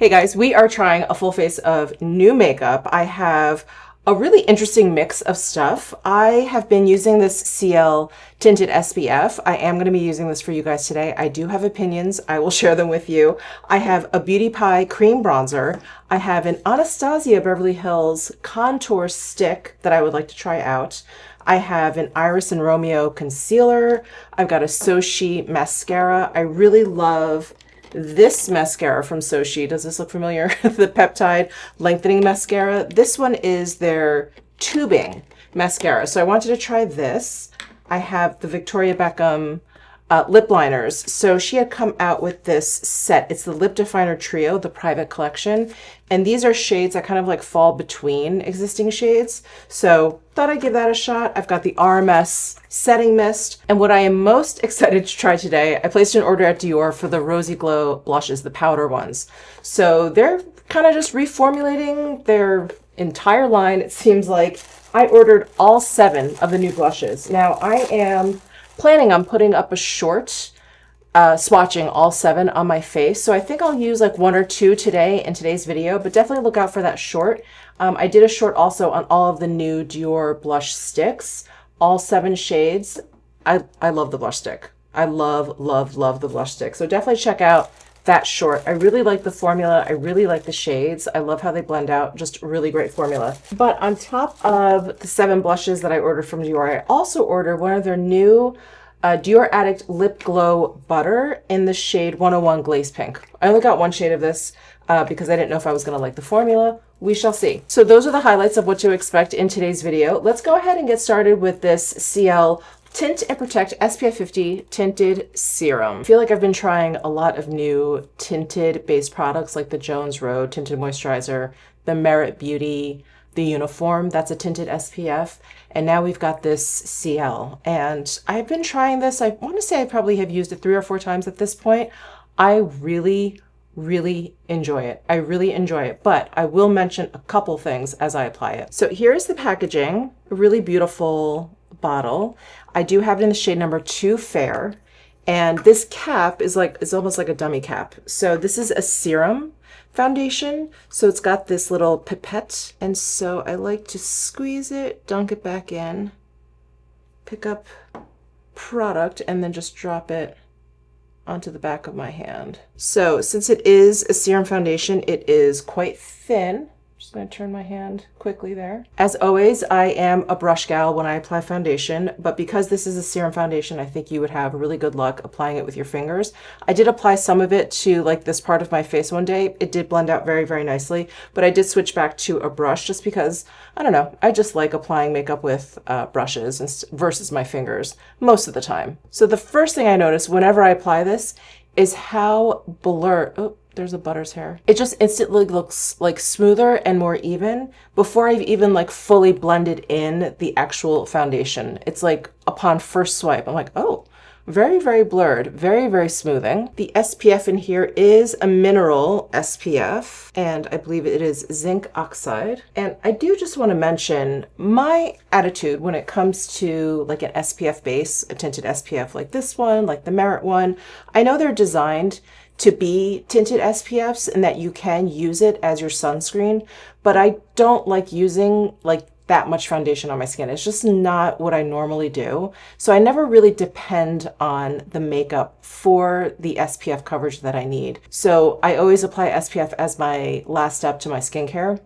Hey guys, we are trying a full face of new makeup. I have a really interesting mix of stuff. I have been using this Ciele tinted SPF. I am going to be using this for you guys today. I do have opinions. I will share them with you. I have a Beauty Pie cream bronzer. I have an Anastasia Beverly Hills contour stick that I would like to try out. I have an Iris and Romeo concealer. I've got a Sochi mascara. I really love this mascara from Sochi. Does this look familiar? The Peptide Lengthening Mascara. This one is their tubing mascara. So I wanted to try this. I have the Victoria Beckham lip liners. So she had come out with this set. It's the Lip Definer Trio, the private collection. And these are shades that kind of like fall between existing shades. So thought I'd give that a shot. I've got the RMS setting mist. And what I am most excited to try today, I placed an order at Dior for the Rosy Glow blushes, the powder ones. So they're kind of just reformulating their entire line. It seems like I ordered all 7 of the new blushes. Now I am planning on putting up a short swatching all 7 on my face. So I think I'll use like 1 or 2 today in today's video, but definitely look out for that short. I did a short also on all of the new Dior blush sticks, all 7 shades. I love the blush stick. I love the blush stick. So definitely check out that short. I really like the formula. I really like the shades. I love how they blend out. Just really great formula. But on top of the 7 blushes that I ordered from Dior, I also ordered one of their new Dior Addict Lip Glow Butter in the shade 101 Glaze Pink. I only got 1 shade of this because I didn't know if I was going to like the formula. We shall see. So those are the highlights of what to expect in today's video. Let's go ahead and get started with this Ciele Tint and Protect SPF 50 Tinted Serum. I feel like I've been trying a lot of new tinted based products like the Jones Road Tinted Moisturizer, the Merit Beauty, the Uniform, that's a tinted SPF. And now we've got this Ciele. And I've been trying this. I want to say I probably have used it 3 or 4 times at this point. I really enjoy it. I really enjoy it, but I will mention a couple things as I apply it. So here's the packaging, a really beautiful bottle. I do have it in the shade number 2 Fair, and this cap is almost like a dummy cap. So this is a serum foundation, so it's got this little pipette, and so I like to squeeze it, dunk it back in, pick up product, and then just drop it onto the back of my hand. So since it is a serum foundation, it is quite thin. Just going to turn my hand quickly there. As always, I am a brush gal when I apply foundation, but because this is a serum foundation, I think you would have really good luck applying it with your fingers. I did apply some of it to like this part of my face one day. It did blend out very nicely, but I did switch back to a brush just because, I don't know, I just like applying makeup with brushes versus my fingers most of the time. So the first thing I notice whenever I apply this is how blurred, oh, there's a butter's hair. It just instantly looks like smoother and more even before I've even like fully blended in the actual foundation. It's like upon first swipe, I'm like, oh, very blurred, very smoothing. The SPF in here is a mineral SPF, and I believe it is zinc oxide. And I do just want to mention my attitude when it comes to like an SPF base, a tinted SPF like this one, like the Merit one. I know they're designed to be tinted SPFs and that you can use it as your sunscreen, but I don't like using like that much foundation on my skin. It's just not what I normally do. So I never really depend on the makeup for the SPF coverage that I need. So I always apply SPF as my last step to my skincare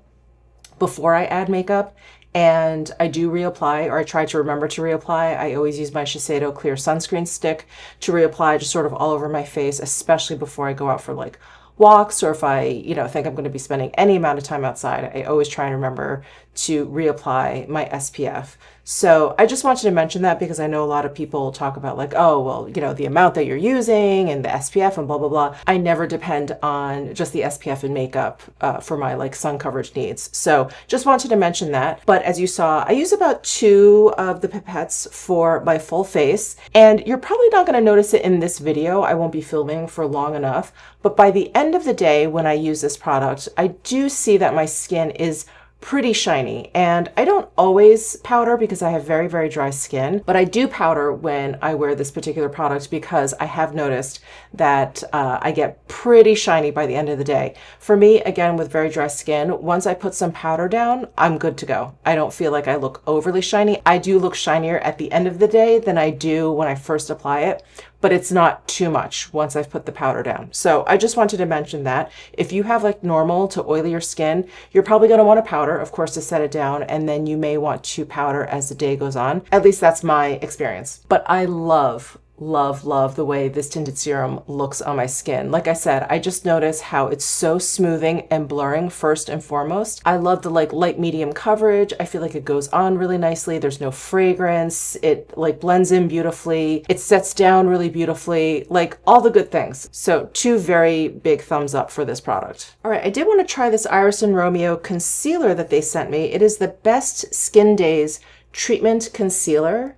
before I add makeup. And I do reapply, or I try to remember to reapply. I always use my Shiseido Clear Sunscreen Stick to reapply just sort of all over my face, especially before I go out for like walks, or if I, think I'm going to be spending any amount of time outside. I always try and remember to reapply my SPF. So I just wanted to mention that because I know a lot of people talk about like, oh, well, the amount that you're using and the SPF and blah. I never depend on just the SPF and makeup for my like sun coverage needs. So just wanted to mention that. But as you saw, I use about 2 of the pipettes for my full face. And you're probably not going to notice it in this video. I won't be filming for long enough. But by the end of the day, when I use this product, I do see that my skin is pretty shiny. And I don't always powder because I have very, very dry skin, but I do powder when I wear this particular product because I have noticed that I get pretty shiny by the end of the day. For me, again, with very dry skin, once I put some powder down, I'm good to go. I don't feel like I look overly shiny. I do look shinier at the end of the day than I do when I first apply it, but it's not too much once I've put the powder down. So I just wanted to mention that if you have like normal to oilier skin, you're probably going to want to powder, of course, to set it down, and then you may want to powder as the day goes on. At least that's my experience. But I love the way this tinted serum looks on my skin. Like I said, I just notice how it's so smoothing and blurring first and foremost. I love the like light medium coverage. I feel like it goes on really nicely. There's no fragrance. It like blends in beautifully. It sets down really beautifully, like all the good things. So 2 very big thumbs up for this product. All right, I did want to try this Iris and Romeo concealer that they sent me. It is the Best Skin Days Treatment Concealer.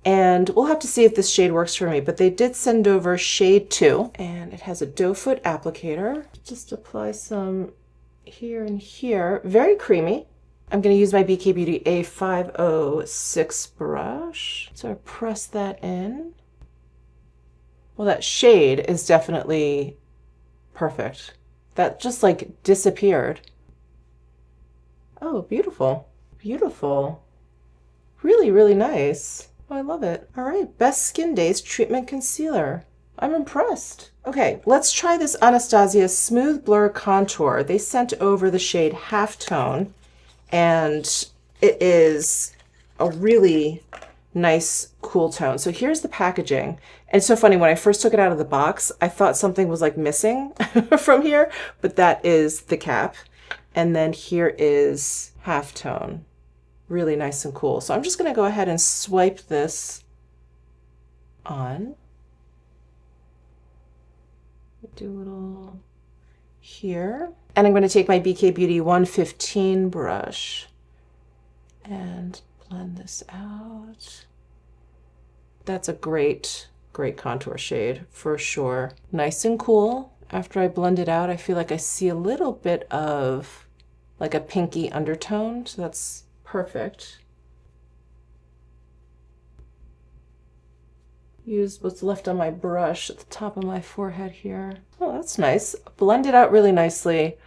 And we'll have to see if this shade works for me, but they did send over shade 2, and it has a doe foot applicator. Just apply some here and here. Very creamy. I'm going to use my BK Beauty A506 brush. So I press that in. Well, that shade is definitely perfect. That just like disappeared. Oh, beautiful. Beautiful. Really, really nice. Oh, I love it. All right, Best Skin Days Treatment Concealer. I'm impressed. Okay, let's try this Anastasia Smooth Blur Contour. They sent over the shade Halftone, and it is a really nice cool tone. So here's the packaging. And it's so funny, when I first took it out of the box, I thought something was like missing from here, but that is the cap. And then here is Halftone. Really nice and cool. So I'm just going to go ahead and swipe this on. Do a little here. And I'm going to take my BK Beauty 115 brush and blend this out. That's a great contour shade for sure. Nice and cool. After I blend it out, I feel like I see a little bit of like a pinky undertone. So that's perfect. Use what's left on my brush at the top of my forehead here. Oh, that's nice. Blend it out really nicely.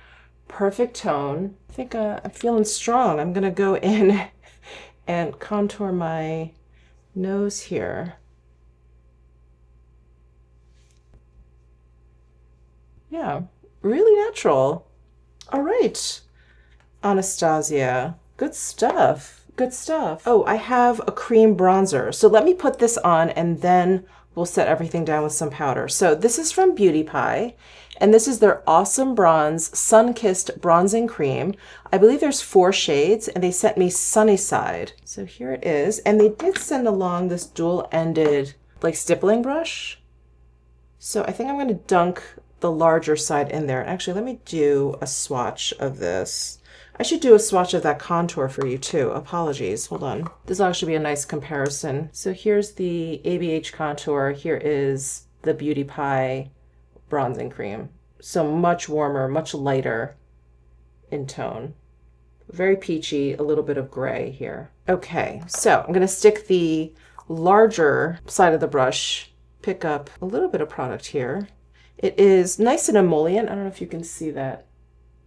Perfect tone. I think I'm feeling strong. I'm gonna go in and contour my nose here. Yeah, really natural. All right, Anastasia. Good stuff. Good stuff. Oh, I have a cream bronzer. So let me put this on and then we'll set everything down with some powder. So this is from Beauty Pie, and this is their Awesome Bronze Sun-Kissed Bronzing Cream. I believe there's 4 shades, and they sent me Sunny Side. So here it is. And they did send along this dual-ended like stippling brush. So I think I'm going to dunk the larger side in there. Actually, let me do a swatch of this. I should do a swatch of that contour for you too. Apologies. Hold on. This will actually be a nice comparison. So here's the ABH contour. Here is the Beauty Pie bronzing cream. So much warmer, much lighter in tone. Very peachy, a little bit of gray here. Okay, so I'm going to stick the larger side of the brush, pick up a little bit of product here. It is nice and emollient. I don't know if you can see that.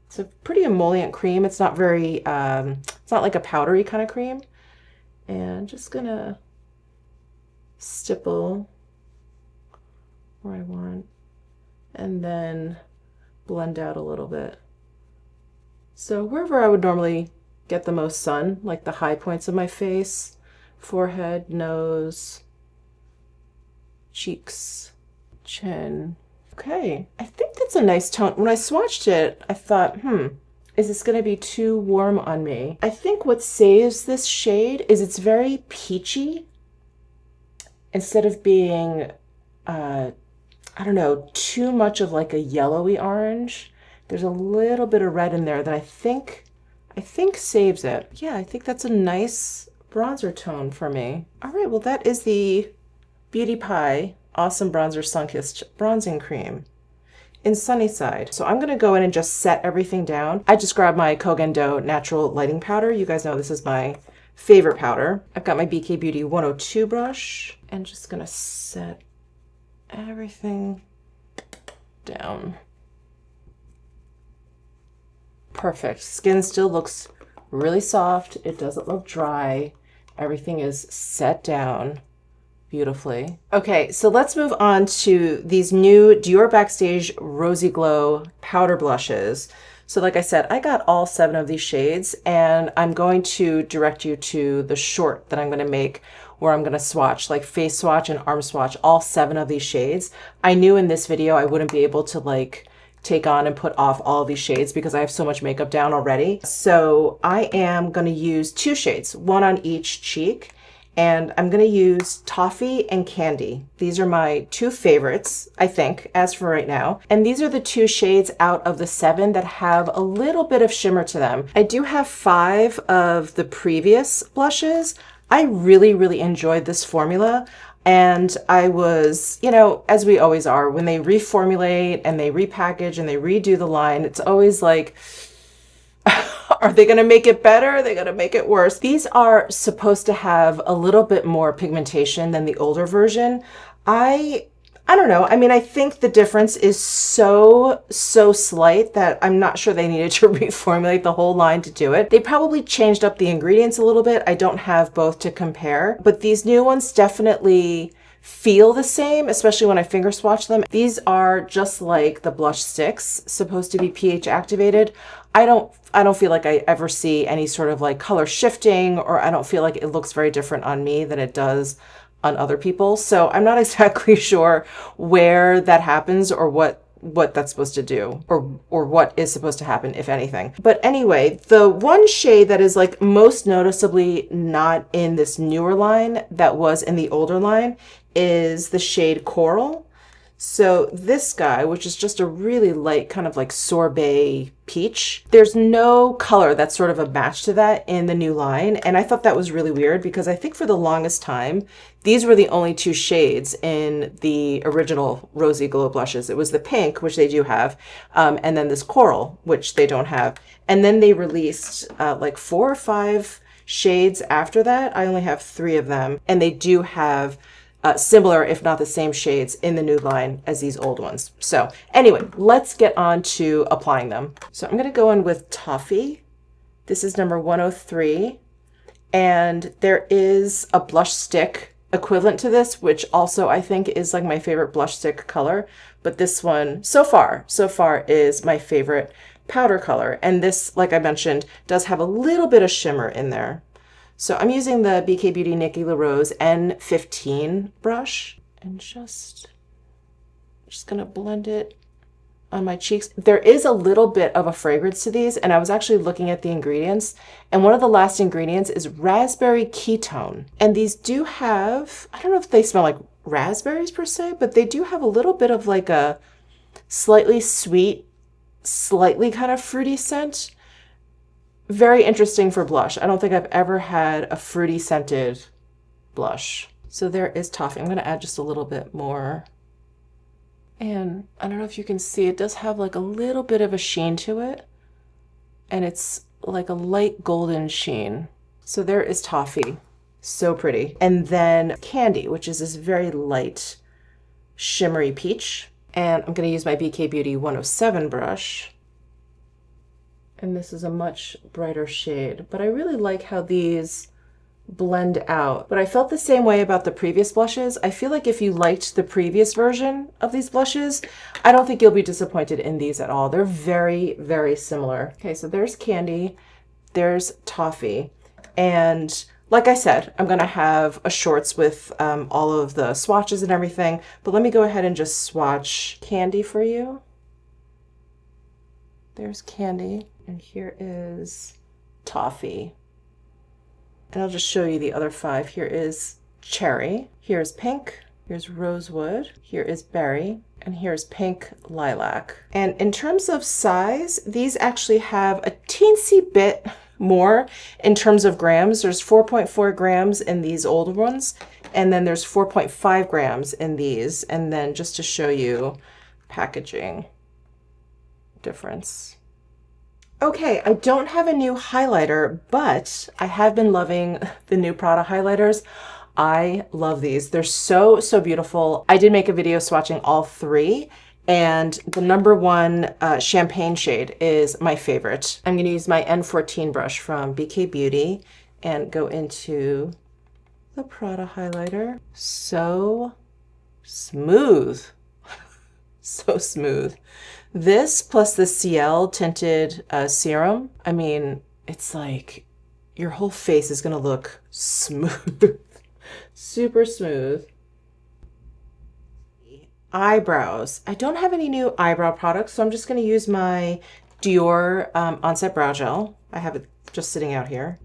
It's a pretty emollient cream. It's not very, it's not like a powdery kind of cream. And just gonna stipple where I want, and then blend out a little bit. So wherever I would normally get the most sun, like the high points of my face, forehead, nose, cheeks, chin. Okay, I think that's a nice tone. When I swatched it, I thought, is this gonna be too warm on me? I think what saves this shade is it's very peachy. Instead of being, I don't know, too much of like a yellowy orange, there's a little bit of red in there that I think saves it. Yeah, I think that's a nice bronzer tone for me. All right, well that is the Beauty Pie Awesome Bronzer Sun-Kissed Bronzing Cream. in Sunnyside. So I'm gonna go in and just set everything down. I just grabbed my Kogen Do Natural Lighting Powder. You guys know this is my favorite powder. I've got my BK Beauty 102 brush and just gonna set everything down. Perfect. Skin still looks really soft. It doesn't look dry. Everything is set down beautifully. Okay, so let's move on to these new Dior Backstage Rosy Glow powder blushes. So like I said, I got all 7 of these shades, and I'm going to direct you to the short that I'm going to make where I'm going to swatch, like face swatch and arm swatch, all 7 of these shades. I knew in this video I wouldn't be able to like take on and put off all of these shades because I have so much makeup down already. So I am going to use 2 shades, 1 on each cheek. And I'm going to use Toffee and Candy. These are my 2 favorites, I think, as for right now. And these are the 2 shades out of the 7 that have a little bit of shimmer to them. I do have 5 of the previous blushes. I really, really enjoyed this formula. And I was, you know, as we always are, when they reformulate and they repackage and they redo the line, it's always like, are they going to make it better? Are they going to make it worse? These are supposed to have a little bit more pigmentation than the older version. I don't know. I mean, I think the difference is so slight that I'm not sure they needed to reformulate the whole line to do it. They probably changed up the ingredients a little bit. I don't have both to compare, but these new ones definitely feel the same, especially when I finger swatch them. These are just like the blush sticks, supposed to be pH activated. I don't feel like I ever see any sort of like color shifting, or I don't feel like it looks very different on me than it does on other people. So I'm not exactly sure where that happens or what that's supposed to do, or what is supposed to happen, if anything. But anyway, the one shade that is like most noticeably not in this newer line that was in the older line is the shade Coral. So this guy, which is just a really light kind of like sorbet peach, there's no color that's sort of a match to that in the new line. And I thought that was really weird because I think for the longest time, these were the only 2 shades in the original Rosy Glow blushes. It was the pink, which they do have, and then this coral, which they don't have. And then they released like 4 or 5 shades after that. I only have 3 of them, and they do have similar, if not the same shades in the new line as these old ones. So anyway, let's get on to applying them. So I'm going to go in with Toffee. This is number 103. And there is a blush stick equivalent to this, which also I think is like my favorite blush stick color. But this one so far is my favorite powder color. And this, like I mentioned, does have a little bit of shimmer in there. So I'm using the BK Beauty Nikki LaRose N15 brush and just gonna blend it on my cheeks. There is a little bit of a fragrance to these, and I was actually looking at the ingredients, and one of the last ingredients is raspberry ketone. And these do have, I don't know if they smell like raspberries per se, but they do have a little bit of like a slightly sweet, slightly kind of fruity scent. Very interesting for blush. I don't think I've ever had a fruity scented blush. So there is Toffee. I'm going to add just a little bit more. And I don't know if you can see, it does have like a little bit of a sheen to it. And it's like a light golden sheen. So there is Toffee. So pretty. And then Candy, which is this very light, shimmery peach. And I'm going to use my BK Beauty 107 brush. And this is a much brighter shade, but I really like how these blend out. But I felt the same way about the previous blushes. I feel like if you liked the previous version of these blushes, I don't think you'll be disappointed in these at all. They're very, very similar. Okay, so there's Candy, there's Toffee. And like I said, I'm gonna have a shorts with all of the swatches and everything, but let me go ahead and just swatch Candy for you. There's Candy. And here is Toffee. And I'll just show you the other 5. Here is Cherry. Here's Pink. Here's Rosewood. Here is Berry. And here's Pink Lilac. And in terms of size, these actually have a teensy bit more in terms of grams. There's 4.4 grams in these old ones. And then there's 4.5 grams in these. And then just to show you packaging. difference. Okay, I don't have a new highlighter, but I have been loving the new Prada highlighters. I love these. They're so, so beautiful. I did make a video swatching all three, and the number one champagne shade is my favorite. I'm going to use my N14 brush from Beckham Beauty and go into the Prada highlighter. So smooth. So smooth. This plus the Ciele tinted serum, I mean, it's like your whole face is gonna look smooth. Super smooth. Eyebrows. I don't have any new eyebrow products, so I'm just gonna use my Dior Onset Brow Gel. I have it just sitting out here.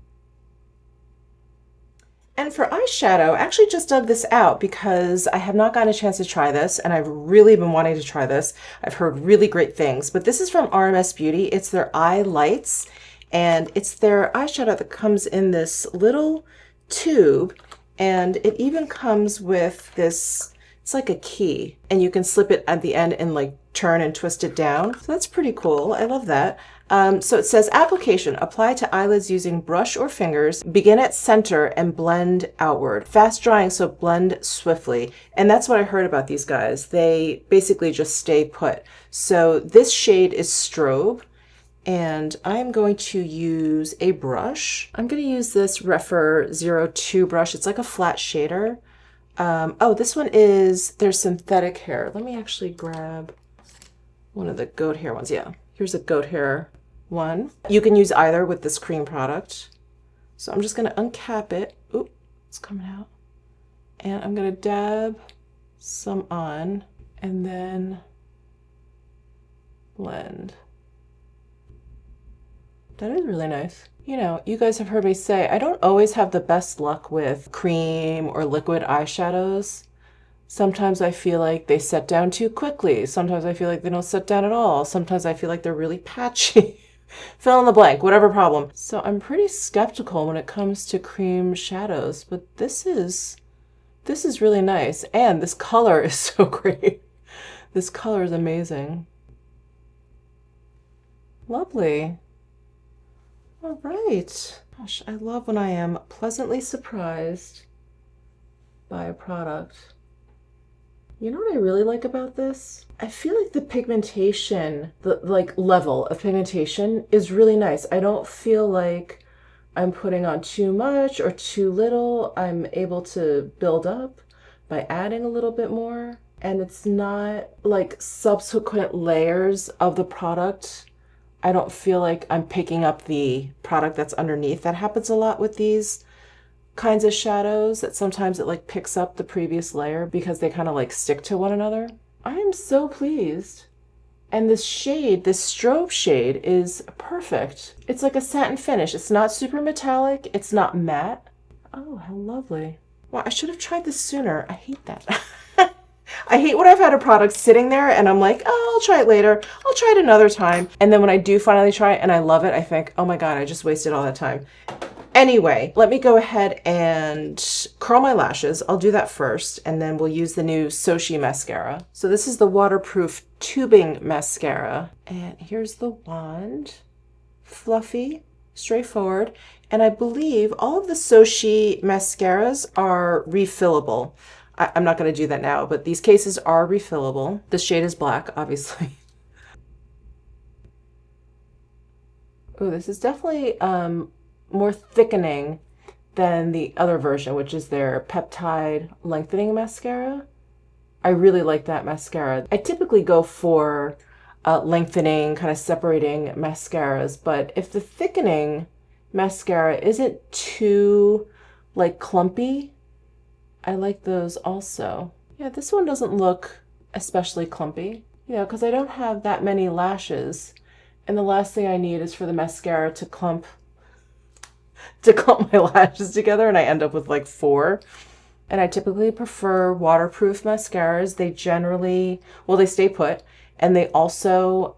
And for eyeshadow, I actually just dug this out because I have not gotten a chance to try this, and I've really been wanting to try this. I've heard really great things, but this is from RMS Beauty. It's their eye lights, and it's their eyeshadow that comes in this little tube, and it even comes with this, it's like a key, and you can slip it at the end and like turn and twist it down. So that's pretty cool. I love that. So it says application, apply to eyelids using brush or fingers, begin at center and blend outward. Fast drying, so blend swiftly. And that's what I heard about these guys. They basically just stay put. So this shade is Strobe, and I'm going to use a brush. I'm going to use this Refer 02 brush. It's like a flat shader. Oh, this one is their synthetic hair. Let me actually grab one of the goat hair ones. Yeah, here's a goat hair one. You can use either with this cream product. So I'm just going to uncap it. Oop, it's coming out. And I'm going to dab some on and then blend. That is really nice. You know, you guys have heard me say I don't always have the best luck with cream or liquid eyeshadows. Sometimes I feel like they set down too quickly. Sometimes I feel like they don't set down at all. Sometimes I feel like they're really patchy. Fill in the blank, whatever problem. So I'm pretty skeptical when it comes to cream shadows, but this is really nice. And this color is so great. This color is amazing. Lovely. All right. Gosh, I love when I am pleasantly surprised by a product. You know what I really like about this? I feel like the pigmentation, the like level of pigmentation is really nice. I don't feel like I'm putting on too much or too little. I'm able to build up by adding a little bit more. And it's not like subsequent layers of the product. I don't feel like I'm picking up the product that's underneath. That happens a lot with these kinds of shadows, that sometimes it like picks up the previous layer because they kind of like stick to one another. I am so pleased. And this shade, this Strobe shade is perfect. It's like a satin finish. It's not super metallic. It's not matte. Oh, how lovely. Wow, I should have tried this sooner. I hate that. I hate when I've had a product sitting there and I'm like, oh, I'll try it later. I'll try it another time. And then when I do finally try it and I love it, I think, oh my God, I just wasted all that time. Anyway, let me go ahead and curl my lashes. I'll do that first, and then we'll use the new Sochi mascara. So this is the waterproof tubing mascara. And here's the wand. Fluffy, straightforward. And I believe all of the Sochi mascaras are refillable. I'm not going to do that now, but these cases are refillable. The shade is black, obviously. Oh, this is definitely more thickening than the other version, which is their peptide lengthening mascara. I really like that mascara. I typically go for lengthening, kind of separating mascaras, but if the thickening mascara isn't too like clumpy, I like those also. Yeah, this one doesn't look especially clumpy, you know, because I don't have that many lashes, and the last thing I need is for the mascara to clump my lashes together, and I end up with like 4. And I typically prefer waterproof mascaras. They generally, well, they stay put, and they also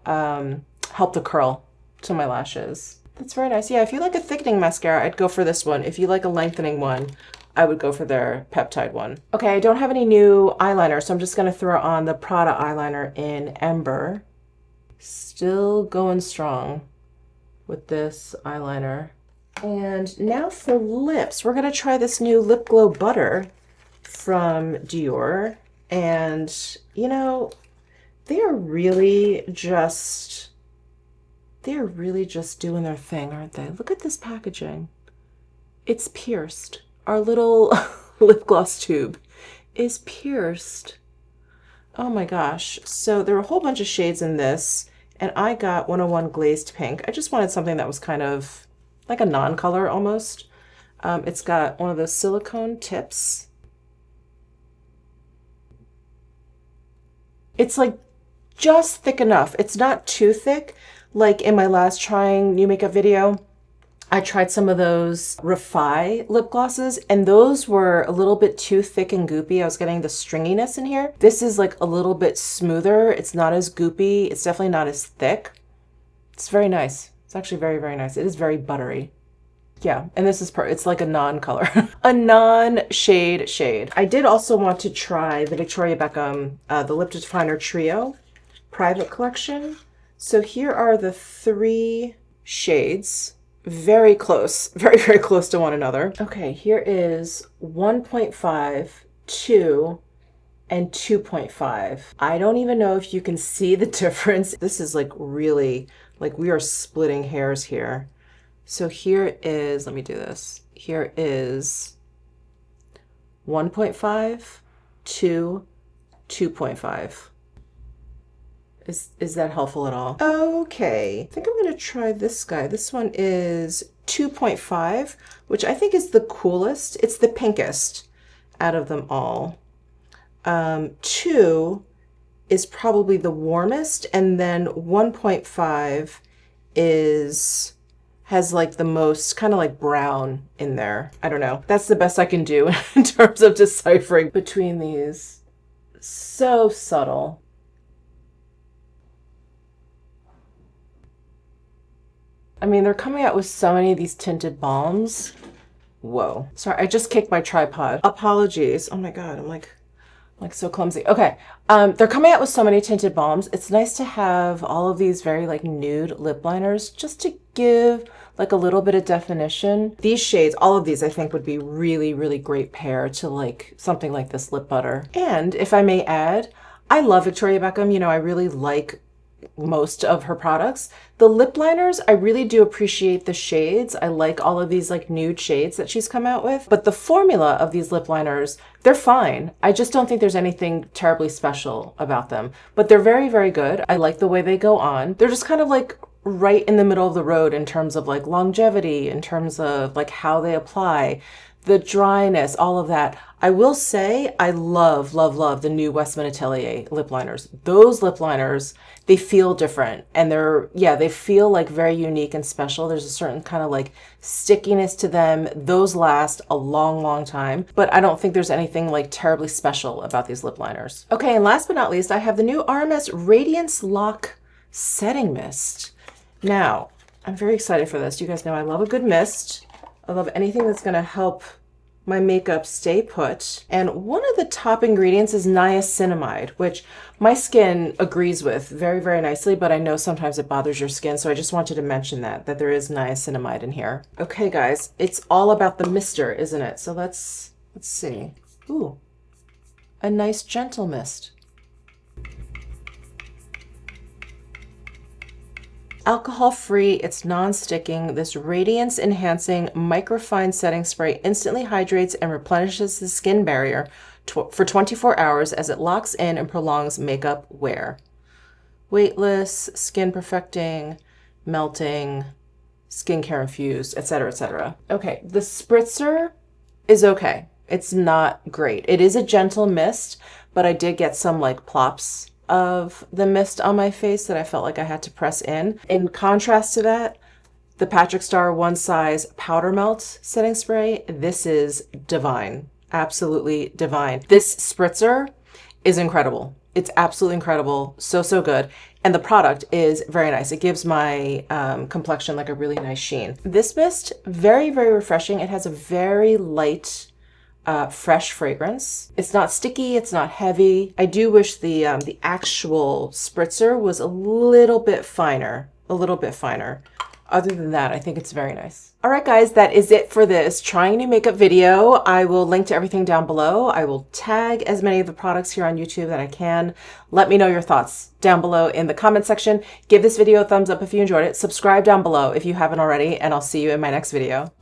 help the curl to my lashes. That's very nice. Yeah, if you like a thickening mascara, I'd go for this one. If you like a lengthening one, I would go for their peptide one. Okay, I don't have any new eyeliner, so I'm just gonna throw on the Prada eyeliner in Ember. Still going strong with this eyeliner. And now for lips, we're gonna try this new Lip Glow Butter from Dior. And you know, they are really just doing their thing, aren't they? Look at this packaging. It's pierced. Our little lip gloss tube is pierced. Oh my gosh. So there are a whole bunch of shades in this, and I got 101 Glazed Pink. I just wanted something that was kind of like a non-color almost. It's got one of those silicone tips. It's like just thick enough. It's not too thick. Like in my last trying new makeup video, I tried some of those Refi lip glosses, and those were a little bit too thick and goopy. I was getting the stringiness in here. This is like a little bit smoother. It's not as goopy. It's definitely not as thick. It's very nice. It's actually very, very nice. It is very buttery. Yeah, and this is it's like a non-color, a non-shade shade. I did also want to try the Victoria Beckham, the Lip Definer Trio Private Collection. So here are the 3 shades, very close, very, very close to one another. Okay, here is 1.5, 2, and 2.5. I don't even know if you can see the difference. This is like really, like we are splitting hairs here. So here is, let me do this. Here is 1.5, 2, 2.5. Is that helpful at all? Okay, I think I'm gonna try this guy. This one is 2.5, which I think is the coolest. It's the pinkest out of them all. 2 is probably the warmest, and then 1.5 has like the most kind of like brown in there. I don't know. That's the best I can do in terms of deciphering between these. So subtle. I mean, they're coming out with so many of these tinted balms. Whoa. Sorry, I just kicked my tripod. Apologies. Oh my God, I'm like so clumsy. Okay, they're coming out with so many tinted balms. It's nice to have all of these very like nude lip liners just to give like a little bit of definition. These shades, all of these I think would be really, really great pair to like something like this lip butter. And if I may add, I love Victoria Beckham. You know, I really like most of her products. The lip liners, I really do appreciate the shades. I like all of these like nude shades that she's come out with, but the formula of these lip liners, they're fine. I just don't think there's anything terribly special about them, but they're very, very good. I like the way they go on. They're just kind of like right in the middle of the road in terms of like longevity, in terms of like how they apply, the dryness, all of that. I will say I love, love, love the new Westman Atelier lip liners. Those lip liners, they feel different, and they feel like very unique and special. There's a certain kind of like stickiness to them. Those last a long, long time, but I don't think there's anything like terribly special about these lip liners. Okay, and last but not least, I have the new RMS Radiance Lock Setting Mist. Now, I'm very excited for this. You guys know I love a good mist. I love anything that's gonna help my makeup stay put. And one of the top ingredients is niacinamide, which my skin agrees with very, very nicely, but I know sometimes it bothers your skin. So I just wanted to mention that there is niacinamide in here. Okay, guys, it's all about the mister, isn't it? So let's see. Ooh, a nice gentle mist. Alcohol-free, it's non-sticking. This radiance-enhancing microfine setting spray instantly hydrates and replenishes the skin barrier for 24 hours as it locks in and prolongs makeup wear. Weightless, skin perfecting, melting, skincare infused, etc., etc. Okay, the spritzer is okay. It's not great. It is a gentle mist, but I did get some like plops of the mist on my face that I felt like I had to press in. In contrast to that, the Patrick Star One Size Powder Melt Setting Spray, this is divine. Absolutely divine. This spritzer is incredible. It's absolutely incredible. So, so good. And the product is very nice. It gives my complexion like a really nice sheen. This mist, very, very refreshing. It has a very light fresh fragrance. It's not sticky, it's not heavy. I do wish the actual spritzer was a little bit finer, a little bit finer. Other than that, I think it's very nice. All right, guys, that is it for this trying new makeup video. I will link to everything down below. I will tag as many of the products here on YouTube that I can. Let me know your thoughts down below in the comment section. Give this video a thumbs up if you enjoyed it. Subscribe down below if you haven't already, and I'll see you in my next video.